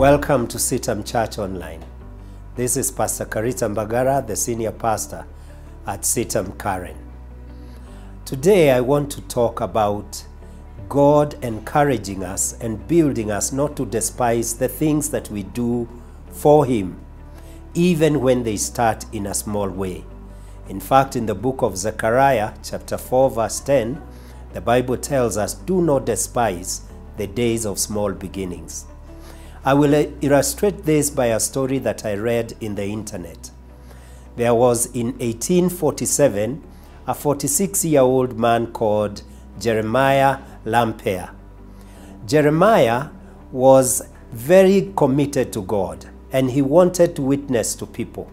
Welcome to CITAM ChurchOnline. This is Pastor Karita Mbagara, the senior pastor at CITAM Karen. Today I want to talk about God encouraging us and building us not to despise the things that we do for Him, even when they start in a small way. In fact, in the book of Zechariah, chapter 4, verse 10, the Bible tells us, "Do not despise the days of small beginnings." I will illustrate this by a story that I read in the internet. There was in 1847 a 46-year-old man called Jeremiah Lampere. Jeremiah was very committed to God and he wanted to witness to people.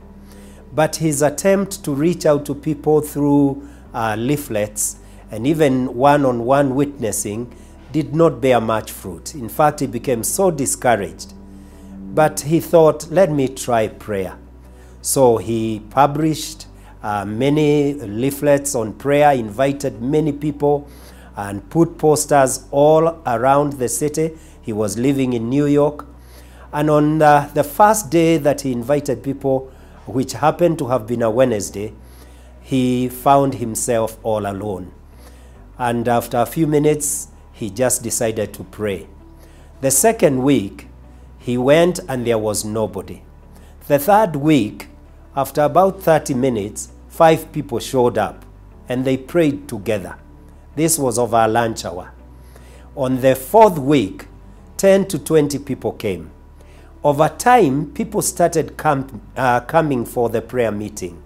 But his attempt to reach out to people through leaflets and even one-on-one witnessing did not bear much fruit. In fact, he became so discouraged. But he thought, let me try prayer. So he published many leaflets on prayer, invited many people, and put posters all around the city. He was living in New York. And on the first day that he invited people, which happened to have been a Wednesday, he found himself all alone. And after a few minutes, he just decided to pray. The second week, he went and there was nobody. The third week, after about 30 minutes, 5 people showed up and they prayed together. This was over a lunch hour. On the fourth week, 10 to 20 people came. Over time, people started coming for the prayer meeting.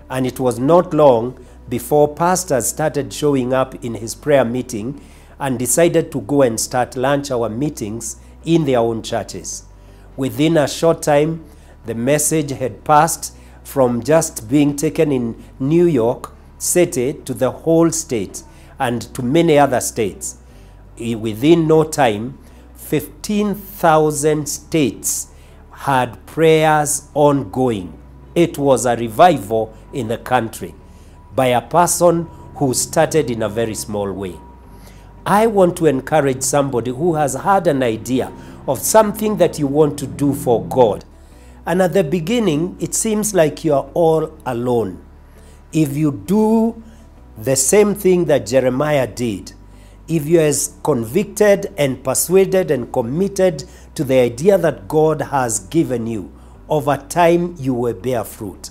And it was not long before pastors started showing up in his prayer meeting and decided to go and start lunch hour meetings in their own churches. Within a short time, the message had passed from just being taken in New York City to the whole state and to many other states. Within no time, 15,000 states had prayers ongoing. It was a revival in the country by a person who started in a very small way. I want to encourage somebody who has had an idea of something that you want to do for God. And at the beginning, it seems like you are all alone. If you do the same thing that Jeremiah did, if you are as convicted and persuaded and committed to the idea that God has given you, over time you will bear fruit.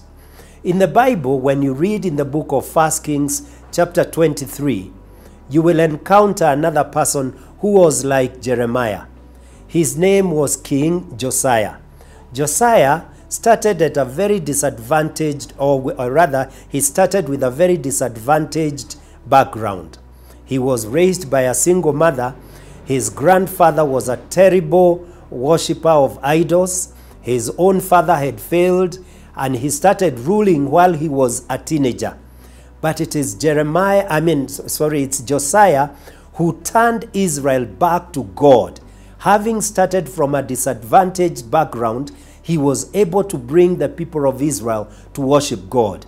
In the Bible, when you read in the book of 1 Kings chapter 23, you will encounter another person who was like Jeremiah. His name was King Josiah. Josiah started at a very disadvantaged, or rather, he started with a very disadvantaged background. He was raised by a single mother. His grandfather was a terrible worshiper of idols. His own father had failed, and he started ruling while he was a teenager. But it is it's Josiah who turned Israel back to God. Having started from a disadvantaged background, he was able to bring the people of Israel to worship God.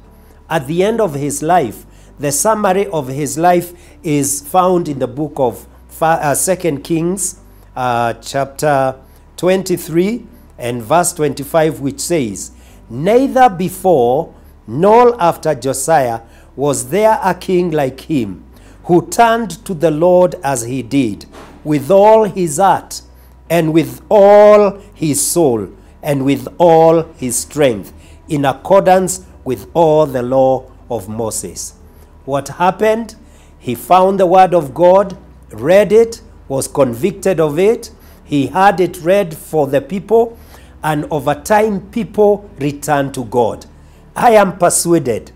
At the end of his life, the summary of his life is found in the book of 2 Kings, chapter 23 and verse 25, which says, "Neither before nor after Josiah was there a king like him, who turned to the Lord as he did, with all his heart, and with all his soul, and with all his strength, in accordance with all the law of Moses." What happened? He found the word of God, read it, was convicted of it, he had it read for the people, and over time people returned to God. I am persuaded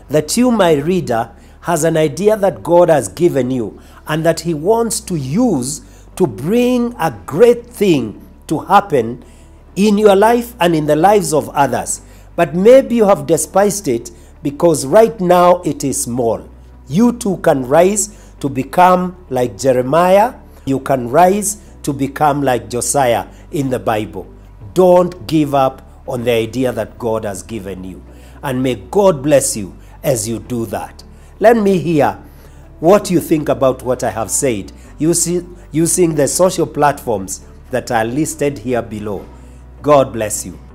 that you, my reader, has an idea that God has given you and that he wants to use to bring a great thing to happen in your life and in the lives of others. But maybe you have despised it because right now it is small. You too can rise to become like Jeremiah. You can rise to become like Josiah in the Bible. Don't give up on the idea that God has given you. And may God bless you as you do that. Let me hear what you think about what I have said, using the social platforms that are listed here below. God bless you.